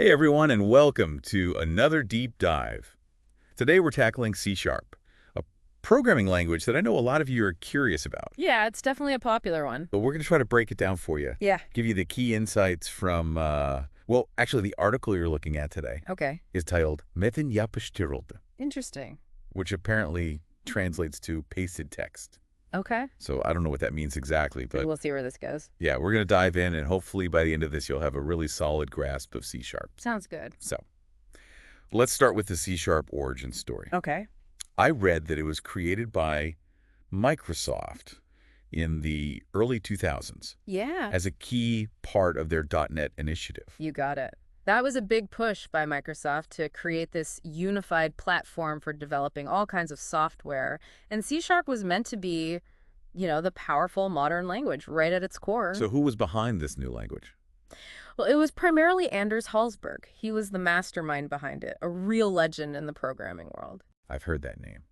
Hey everyone, and welcome to another deep dive. Today we're tackling C Sharp, a programming language that I know a lot of you are curious about. Yeah, it's definitely a popular one. But we're going to try to break it down for you, Yeah. give you the key insights from, well, actually the article you're looking at today Okay. is titled Meten yapıştırıldı, Interesting. which apparently translates to pasted text. Okay. So I don't know what that means exactly, but We'll see where this goes. yeah, we're going to dive in, and hopefully by the end of this you'll have a really solid grasp of C Sharp. Sounds good. So let's start with the C Sharp origin story. Okay. I read that it was created by Microsoft in the early 2000s Yeah. as a key part of their .NET initiative. You got it. That was a big push by Microsoft to create this unified platform for developing all kinds of software. And C Sharp was meant to be, the powerful modern language right at its core. So who was behind this new language? Well, it was primarily Anders Hallsberg. He was the mastermind behind it, a real legend in the programming world. I've heard that name.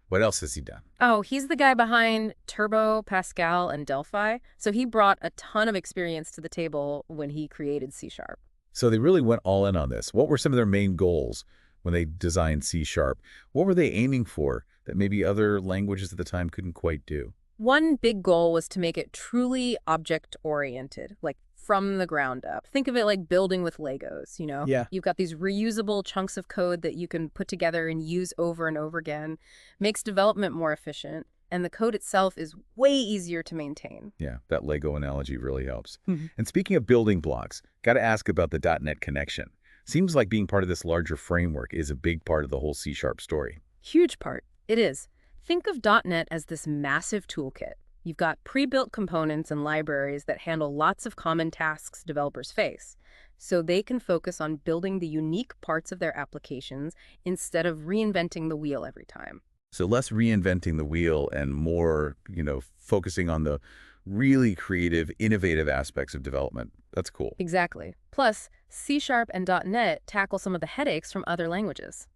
What else has he done? Oh, he's the guy behind Turbo, Pascal, and Delphi. So he brought a ton of experience to the table when he created C Sharp. So they really went all in on this. What were some of their main goals when they designed C Sharp? What were they aiming for that maybe other languages at the time couldn't quite do? One big goal was to make it truly object-oriented, like from the ground up. Think of it like building with Legos. Yeah. You've got these reusable chunks of code that you can put together and use over and over again. Makes development more efficient, and the code itself is way easier to maintain. Yeah, that Lego analogy really helps. Mhm. And speaking of building blocks, got to ask about the .NET connection. Seems like being part of this larger framework is a big part of the whole C Sharp story. Huge part. It is. Think of .NET as this massive toolkit. You've got pre-built components and libraries that handle lots of common tasks developers face, so they can focus on building the unique parts of their applications instead of reinventing the wheel every time. So less reinventing the wheel and more, focusing on the really creative, innovative aspects of development. That's cool. Exactly. Plus, C Sharp and .NET tackle some of the headaches from other languages.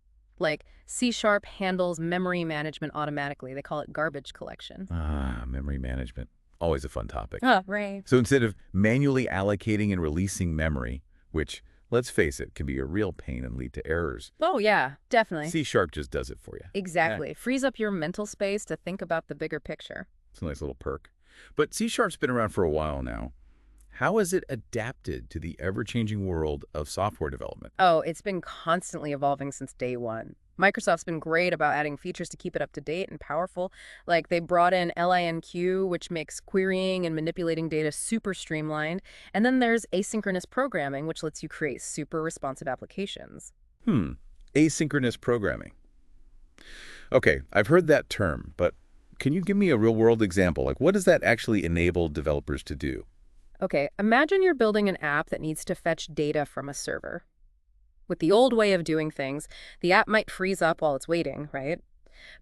Like, C Sharp handles memory management automatically. They call it garbage collection. Ah, memory management. Always a fun topic. Oh, right. So instead of manually allocating and releasing memory, which, let's face it, can be a real pain and lead to errors, Oh, yeah, definitely. C Sharp just does it for you. Exactly. Frees up your mental space to think about the bigger picture. It's a nice little perk. But C Sharp's been around for a while now. How has it adapted to the ever-changing world of software development? Oh, it's been constantly evolving since day one. Microsoft's been great about adding features to keep it up to date and powerful. Like they brought in LINQ, which makes querying and manipulating data super streamlined. And then there's asynchronous programming, which lets you create super responsive applications. Asynchronous programming. Okay, I've heard that term, but can you give me a real-world example? Like, what does that actually enable developers to do? Okay, imagine you're building an app that needs to fetch data from a server. With the old way of doing things, the app might freeze up while it's waiting, right?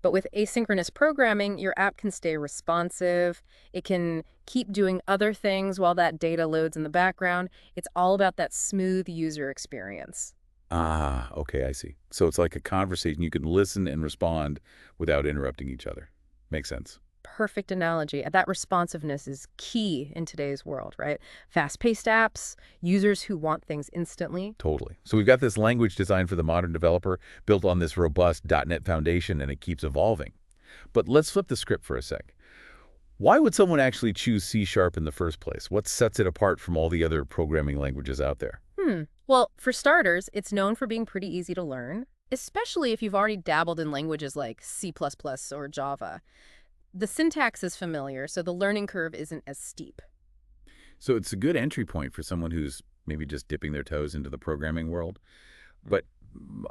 But with asynchronous programming, your app can stay responsive. It can keep doing other things while that data loads in the background. It's all about that smooth user experience. Ah, okay, I see. So it's like a conversation. You can listen and respond without interrupting each other. Makes sense. Perfect analogy. That responsiveness is key in today's world, right? Fast-paced apps, users who want things instantly. Totally. So we've got this language designed for the modern developer, built on this robust .NET foundation, and it keeps evolving. But let's flip the script for a sec. Why would someone actually choose C Sharp in the first place? What sets it apart from all the other programming languages out there? Well, for starters, it's known for being pretty easy to learn, especially if you've already dabbled in languages like C++ or Java. The syntax is familiar, so the learning curve isn't as steep. So it's a good entry point for someone who's maybe just dipping their toes into the programming world. But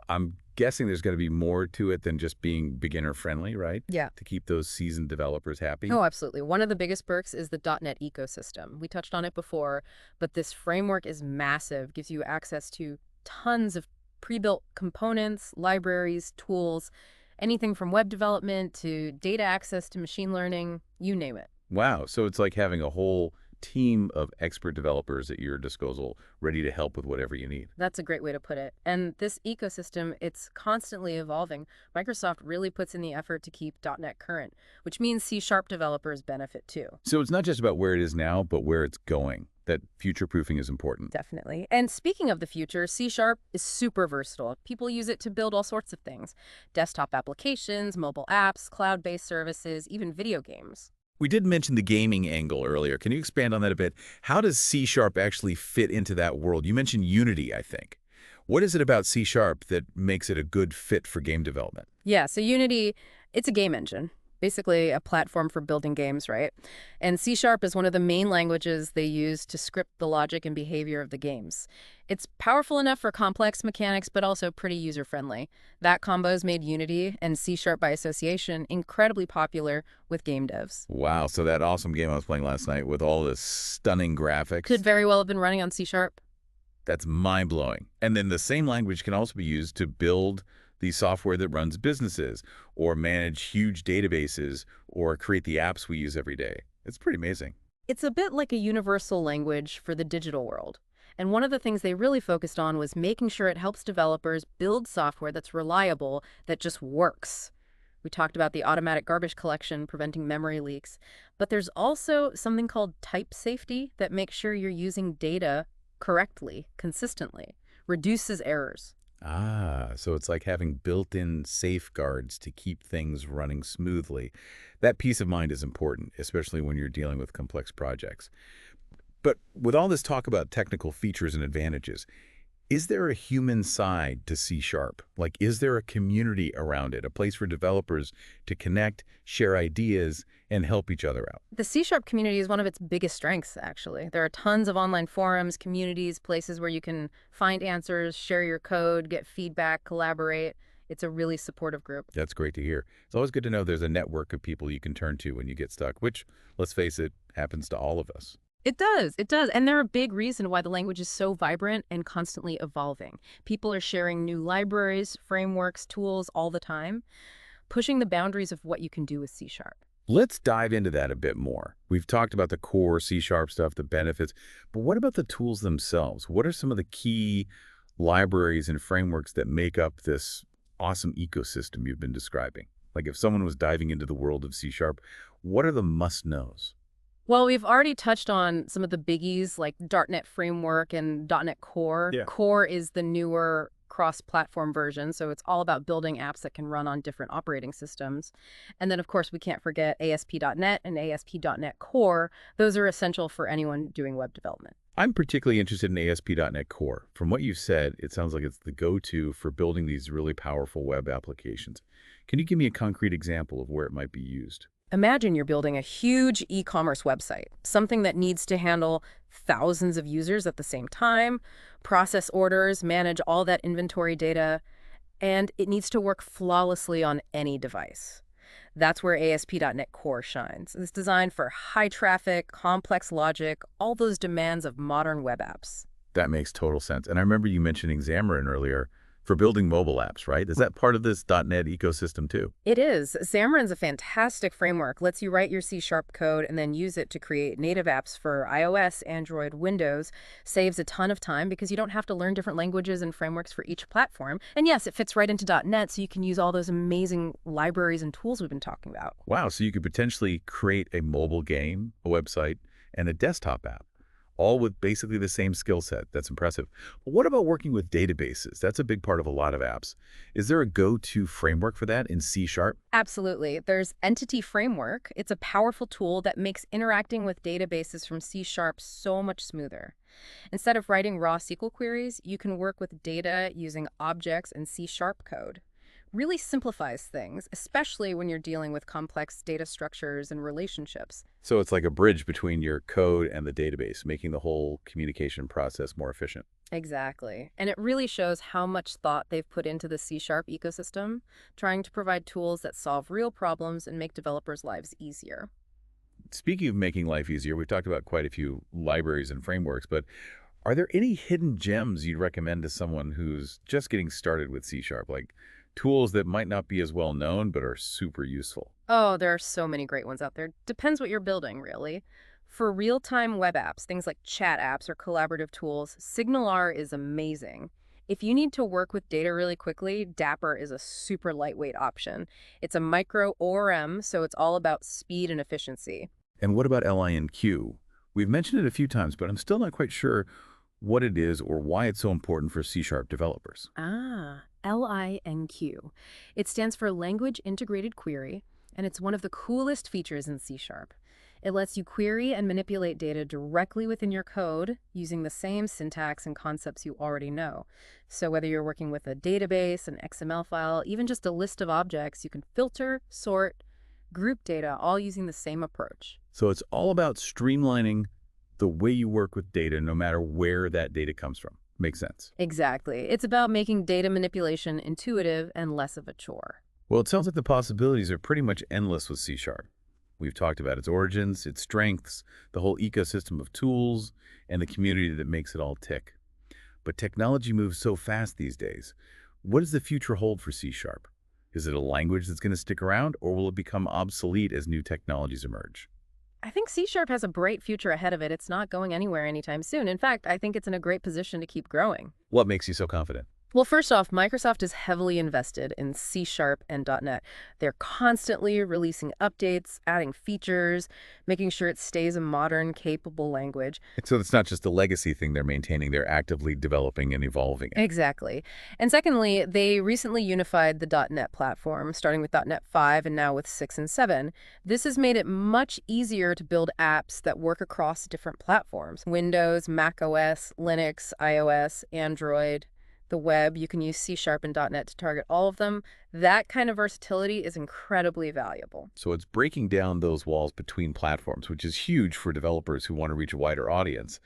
I'm guessing there's going to be more to it than just being beginner-friendly, right? Yeah. To keep those seasoned developers happy. Oh, absolutely. One of the biggest perks is the .NET ecosystem. We touched on it before, but this framework is massive, gives you access to tons of pre-built components, libraries, tools, anything from web development to data access to machine learning, you name it. Wow. So it's like having a whole team of expert developers at your disposal, ready to help with whatever you need. That's a great way to put it. And this ecosystem, it's constantly evolving. Microsoft really puts in the effort to keep .NET current, which means C# developers benefit too. So it's not just about where it is now, but where it's going. that future-proofing is important. Definitely. And speaking of the future, C# is super versatile. People use it to build all sorts of things: desktop applications, mobile apps, cloud-based services, even video games. We did mention the gaming angle earlier. Can you expand on that a bit? How does C# actually fit into that world? You mentioned Unity, I think. What is it about C# that makes it a good fit for game development? Yeah, so Unity, it's a game engine, basically a platform for building games, right? And C# is one of the main languages they use to script the logic and behavior of the games. It's powerful enough for complex mechanics, but also pretty user-friendly. That combo's made Unity and C# by association incredibly popular with game devs. Wow, so that awesome game I was playing last night with all the stunning Could graphics, very well have been running on C#. that's mind-blowing. And then the same language can also be used to build the software that runs businesses or manage huge databases or create the apps we use every day. It's pretty amazing. It's a bit like a universal language for the digital world. And one of the things they really focused on was making sure it helps developers build software that's reliable, that just works. We talked about the automatic garbage collection preventing memory leaks, but there's also something called type safety that makes sure you're using data correctly, consistently, reduces errors. Ah, so it's like having built-in safeguards to keep things running smoothly. That peace of mind is important, especially when you're dealing with complex projects. But with all this talk about technical features and advantages, is there a human side to C Sharp? Like, is there a community around it, a place for developers to connect, share ideas, and help each other out? The C# community is one of its biggest strengths, actually. There are tons of online forums, communities, places where you can find answers, share your code, get feedback, collaborate. It's a really supportive group. That's great to hear. It's always good to know there's a network of people you can turn to when you get stuck, which, let's face it, happens to all of us. It does. It does. And they're a big reason why the language is so vibrant and constantly evolving. People are sharing new libraries, frameworks, tools all the time, pushing the boundaries of what you can do with C#. Let's dive into that a bit more. We've talked about the core C Sharp stuff, the benefits, but what about the tools themselves? What are some of the key libraries and frameworks that make up this awesome ecosystem you've been describing? Like if someone was diving into the world of C Sharp, what are the must-knows? Well, we've already touched on some of the biggies like .NET Framework and .NET Core. Yeah. Core is the newer cross-platform version, so it's all about building apps that can run on different operating systems. And then, of course, we can't forget ASP.NET and ASP.NET Core. Those are essential for anyone doing web development. I'm particularly interested in ASP.NET Core. From what you've said, it sounds like it's the go-to for building these really powerful web applications. Can you give me a concrete example of where it might be used? Imagine you're building a huge e-commerce website, something that needs to handle thousands of users at the same time, process orders, manage all that inventory data, and it needs to work flawlessly on any device. That's where ASP.NET Core shines. It's designed for high traffic, complex logic, all those demands of modern web apps. That makes total sense. And I remember you mentioning Xamarin earlier for building mobile apps, right? Is that part of this .NET ecosystem too? It is. Xamarin's a fantastic framework. Lets you write your C# code and then use it to create native apps for iOS, Android, Windows. Saves a ton of time because you don't have to learn different languages and frameworks for each platform. And yes, it fits right into .NET, so you can use all those amazing libraries and tools we've been talking about. Wow, so you could potentially create a mobile game, a website, and a desktop app, all with basically the same skill set. That's impressive. But what about working with databases? That's a big part of a lot of apps. Is there a go-to framework for that in C Sharp? Absolutely. There's Entity Framework. It's a powerful tool that makes interacting with databases from C# so much smoother. Instead of writing raw SQL queries, you can work with data using objects and C# code. Really simplifies things, especially when you're dealing with complex data structures and relationships. So it's like a bridge between your code and the database, making the whole communication process more efficient. Exactly. And it really shows how much thought they've put into the C# ecosystem, trying to provide tools that solve real problems and make developers' lives easier. Speaking of making life easier, we've talked about quite a few libraries and frameworks, but are there any hidden gems you'd recommend to someone who's just getting started with C Sharp, like tools that might not be as well known but are super useful? Oh, there are so many great ones out there. Depends what you're building, really. For real-time web apps, things like chat apps or collaborative tools, SignalR is amazing. If you need to work with data really quickly, Dapper is a super lightweight option. It's a micro ORM, so it's all about speed and efficiency. And what about LINQ? We've mentioned it a few times, but I'm still not quite sure what it is or why it's so important for C-sharp developers. LINQ. It stands for Language Integrated Query, and it's one of the coolest features in C Sharp. It lets you query and manipulate data directly within your code using the same syntax and concepts you already know. So whether you're working with a database, an XML file, even just a list of objects, you can filter, sort, group data, all using the same approach. So it's all about streamlining the way you work with data, no matter where that data comes from. Makes sense. Exactly. It's about making data manipulation intuitive and less of a chore. Well, it sounds like the possibilities are pretty much endless with C-sharp. We've talked about its origins, its strengths, the whole ecosystem of tools, and the community that makes it all tick. But technology moves so fast these days. What does the future hold for C-sharp? Is it a language that's going to stick around, or will it become obsolete as new technologies emerge? I think C Sharp has a bright future ahead of it. It's not going anywhere anytime soon. In fact, I think it's in a great position to keep growing. What makes you so confident? Well, first off, Microsoft is heavily invested in C Sharp and .NET. They're constantly releasing updates, adding features, making sure it stays a modern, capable language. So it's not just a legacy thing they're maintaining, they're actively developing and evolving it. Exactly. And secondly, they recently unified the .NET platform, starting with .NET 5 and now with 6 and 7. This has made it much easier to build apps that work across different platforms: Windows, Mac OS, Linux, iOS, Android, the web. You can use C Sharp and .NET to target all of them. That kind of versatility is incredibly valuable. So it's breaking down those walls between platforms, which is huge for developers who want to reach a wider audience.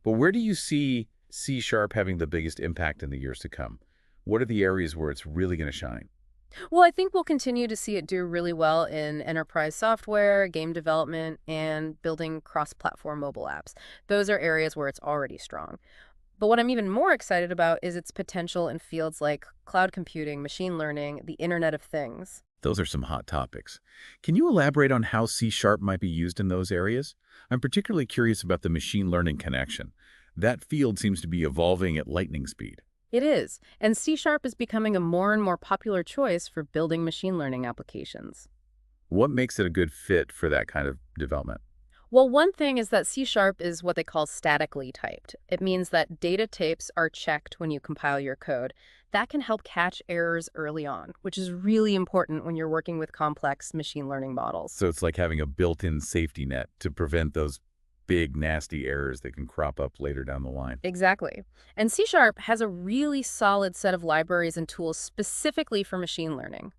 But where do you see C-sharp having the biggest impact in the years to come? What are the areas where it's really going to shine? Well, I think we'll continue to see it do really well in enterprise software, game development, and building cross-platform mobile apps. Those are areas where it's already strong. But what I'm even more excited about is its potential in fields like cloud computing, machine learning, the Internet of Things. Those are some hot topics. Can you elaborate on how C-sharp might be used in those areas? I'm particularly curious about the machine learning connection. That field seems to be evolving at lightning speed. It is, and C Sharp is becoming a more and more popular choice for building machine learning applications. What makes it a good fit for that kind of development? Well, one thing is that C Sharp is what they call statically typed. It means that data types are checked when you compile your code. That can help catch errors early on, which is really important when you're working with complex machine learning models. So it's like having a built-in safety net to prevent those big, nasty errors that can crop up later down the line. Exactly. And C Sharp has a really solid set of libraries and tools specifically for machine learning.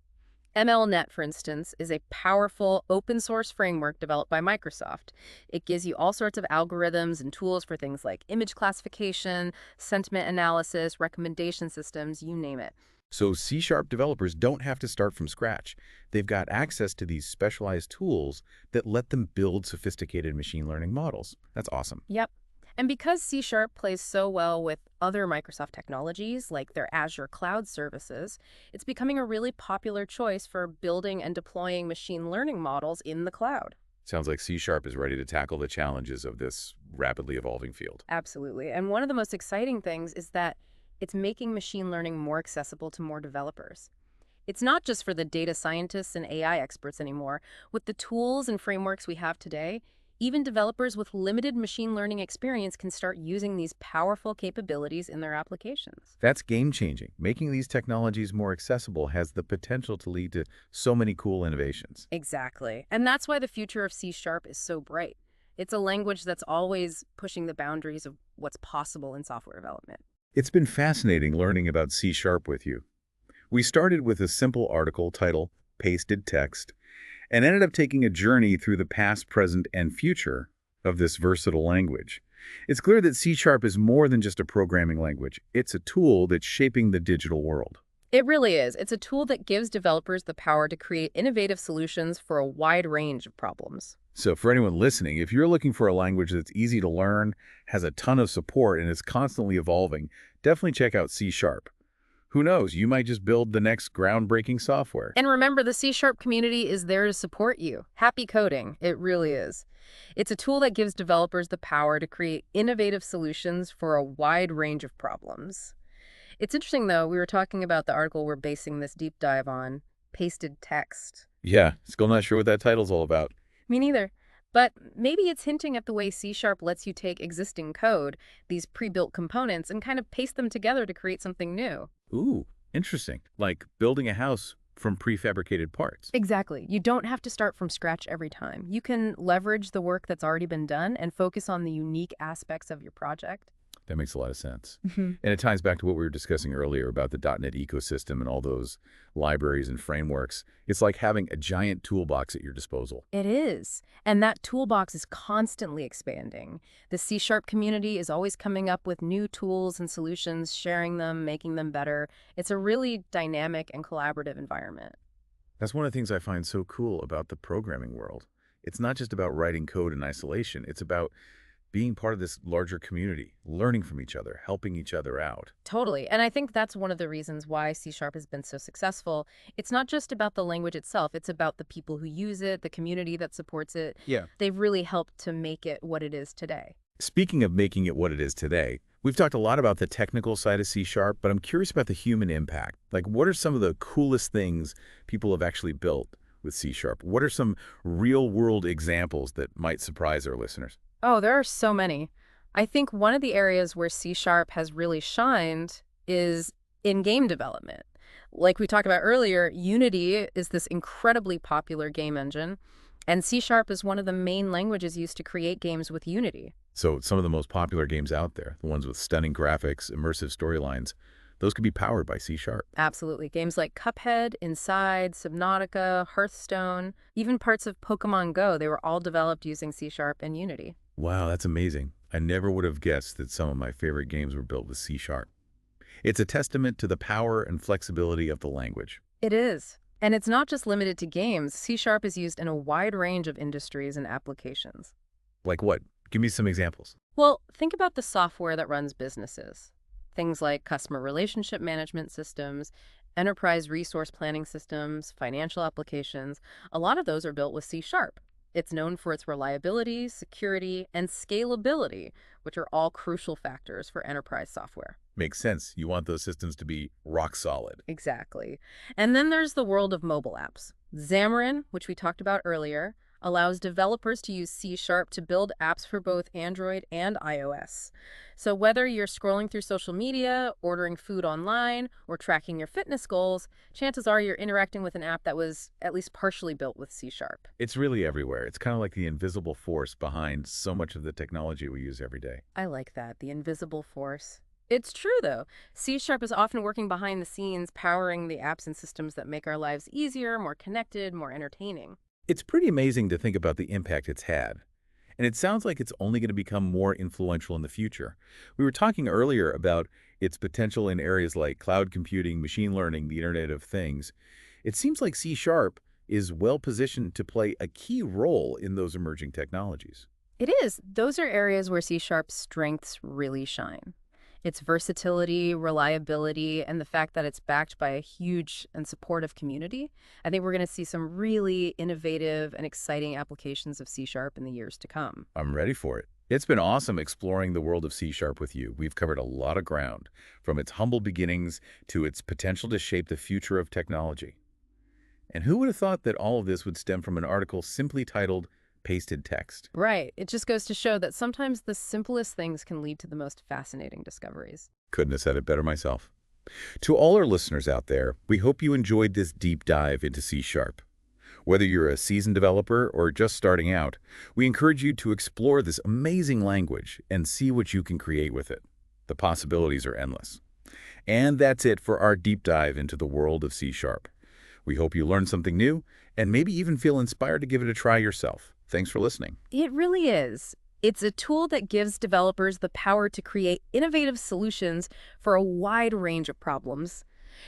MLNet, for instance, is a powerful open source framework developed by Microsoft. It gives you all sorts of algorithms and tools for things like image classification, sentiment analysis, recommendation systems, you name it. So C-sharp developers don't have to start from scratch. They've got access to these specialized tools that let them build sophisticated machine learning models. That's awesome. Yep. And because C Sharp plays so well with other Microsoft technologies, like their Azure cloud services, it's becoming a really popular choice for building and deploying machine learning models in the cloud. Sounds like C-sharp is ready to tackle the challenges of this rapidly evolving field. Absolutely. And one of the most exciting things is that it's making machine learning more accessible to more developers. It's not just for the data scientists and AI experts anymore. With the tools and frameworks we have today, even developers with limited machine learning experience can start using these powerful capabilities in their applications. That's game-changing. Making these technologies more accessible has the potential to lead to so many cool innovations. Exactly. And that's why the future of C Sharp is so bright. It's a language that's always pushing the boundaries of what's possible in software development. It's been fascinating learning about C-sharp with you. We started with a simple article titled Pasted Text and ended up taking a journey through the past, present, and future of this versatile language. It's clear that C-sharp is more than just a programming language. It's a tool that's shaping the digital world. It really is. It's a tool that gives developers the power to create innovative solutions for a wide range of problems. So for anyone listening, if you're looking for a language that's easy to learn, has a ton of support, and is constantly evolving, definitely check out C-sharp. Who knows, you might just build the next groundbreaking software. And remember, the C Sharp community is there to support you. Happy coding. It really is. It's a tool that gives developers the power to create innovative solutions for a wide range of problems. It's interesting, though, we were talking about the article we're basing this deep dive on, Pasted Text. Yeah, still not sure what that title's all about. Me neither. But maybe it's hinting at the way C# lets you take existing code, these pre-built components, and kind of paste them together to create something new. Ooh, interesting. Like building a house from prefabricated parts. Exactly. You don't have to start from scratch every time. You can leverage the work that's already been done and focus on the unique aspects of your project. That makes a lot of sense. Mhm. And it ties back to what we were discussing earlier about the .NET ecosystem and all those libraries and frameworks. It's like having a giant toolbox at your disposal. It is. And that toolbox is constantly expanding. The C# community is always coming up with new tools and solutions, sharing them, making them better. It's a really dynamic and collaborative environment. That's one of the things I find so cool about the programming world. It's not just about writing code in isolation. It's about being part of this larger community, learning from each other, helping each other out. Totally. And I think that's one of the reasons why C# has been so successful. It's not just about the language itself, it's about the people who use it, the community that supports it. Yeah. They've really helped to make it what it is today. Speaking of making it what it is today, we've talked a lot about the technical side of C Sharp, but I'm curious about the human impact. Like, what are some of the coolest things people have actually built with C Sharp? What are some real-world examples that might surprise our listeners? Oh, there are so many. I think one of the areas where C# has really shined is in game development. Like we talked about earlier, Unity is this incredibly popular game engine, and C# is one of the main languages used to create games with Unity. So some of the most popular games out there, the ones with stunning graphics, immersive storylines, those could be powered by C Sharp. Absolutely. Games like Cuphead, Inside, Subnautica, Hearthstone, even parts of Pokemon Go, they were all developed using C# and Unity. Wow, that's amazing. I never would have guessed that some of my favorite games were built with C Sharp. It's a testament to the power and flexibility of the language. It is. And it's not just limited to games. C# is used in a wide range of industries and applications. Like what? Give me some examples. Well, think about the software that runs businesses. Things like customer relationship management systems, enterprise resource planning systems, financial applications. A lot of those are built with C#. It's known for its reliability, security, and scalability, which are all crucial factors for enterprise software. Makes sense. You want those systems to be rock solid. Exactly. And then there's the world of mobile apps. Xamarin, which we talked about earlier, allows developers to use C# to build apps for both Android and iOS. So whether you're scrolling through social media, ordering food online, or tracking your fitness goals, chances are you're interacting with an app that was at least partially built with C#. It's really everywhere. It's kind of like the invisible force behind so much of the technology we use every day. I like that, the invisible force. It's true, though. C# is often working behind the scenes, powering the apps and systems that make our lives easier, more connected, more entertaining. It's pretty amazing to think about the impact it's had. And it sounds like it's only going to become more influential in the future. We were talking earlier about its potential in areas like cloud computing, machine learning, the Internet of Things. It seems like C Sharp is well positioned to play a key role in those emerging technologies. It is. Those are areas where C#'s strengths really shine. Its versatility, reliability, and the fact that it's backed by a huge and supportive community. I think we're going to see some really innovative and exciting applications of C# in the years to come. I'm ready for it. It's been awesome exploring the world of C Sharp with you. We've covered a lot of ground, from its humble beginnings to its potential to shape the future of technology. And who would have thought that all of this would stem from an article simply titled Pasted Text? Right. It just goes to show that sometimes the simplest things can lead to the most fascinating discoveries. Couldn't have said it better myself. To all our listeners out there, we hope you enjoyed this deep dive into C Sharp. Whether you're a seasoned developer or just starting out, we encourage you to explore this amazing language and see what you can create with it. The possibilities are endless. And that's it for our deep dive into the world of C Sharp. We hope you learned something new and maybe even feel inspired to give it a try yourself. Thanks for listening. It really is. It's a tool that gives developers the power to create innovative solutions for a wide range of problems.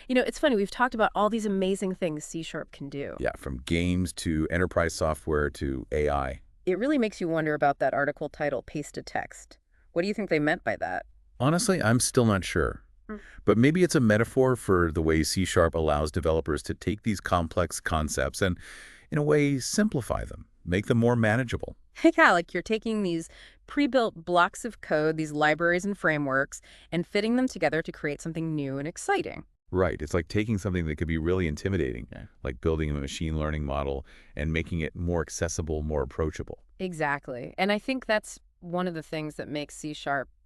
You know, it's funny, we've talked about all these amazing things C# can do. Yeah, from games to enterprise software to AI. It really makes you wonder about that article title, Pasted Text. What do you think they meant by that? Honestly, I'm still not sure. Mm. But maybe it's a metaphor for the way C Sharp allows developers to take these complex concepts and, in a way, simplify them, make them more manageable. Yeah, like you're taking these pre-built blocks of code, these libraries and frameworks, and fitting them together to create something new and exciting. Right. It's like taking something that could be really intimidating, like building a machine learning model and making it more accessible, more approachable. Exactly. And I think that's one of the things that makes C#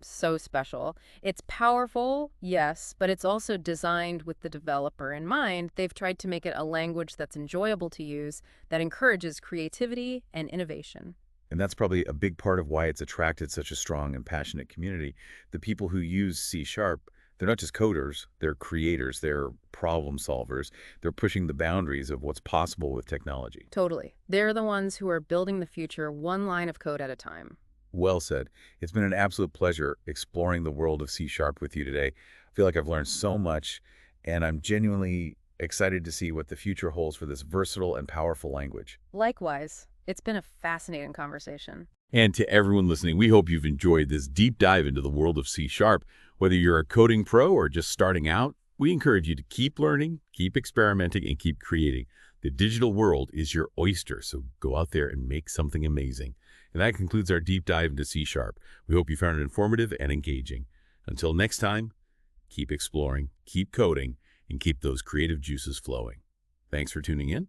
so special. It's powerful, yes, but it's also designed with the developer in mind. They've tried to make it a language that's enjoyable to use, that encourages creativity and innovation. And that's probably a big part of why it's attracted such a strong and passionate community. The people who use C#, they're not just coders, they're creators, they're problem solvers. They're pushing the boundaries of what's possible with technology. Totally. They're the ones who are building the future one line of code at a time. Well said. It's been an absolute pleasure exploring the world of C# with you today. I feel like I've learned so much, and I'm genuinely excited to see what the future holds for this versatile and powerful language. Likewise, it's been a fascinating conversation. And to everyone listening, we hope you've enjoyed this deep dive into the world of C#. Whether you're a coding pro or just starting out, we encourage you to keep learning, keep experimenting, and keep creating. The digital world is your oyster, so go out there and make something amazing. And that concludes our deep dive into C#. We hope you found it informative and engaging. Until next time, keep exploring, keep coding, and keep those creative juices flowing. Thanks for tuning in.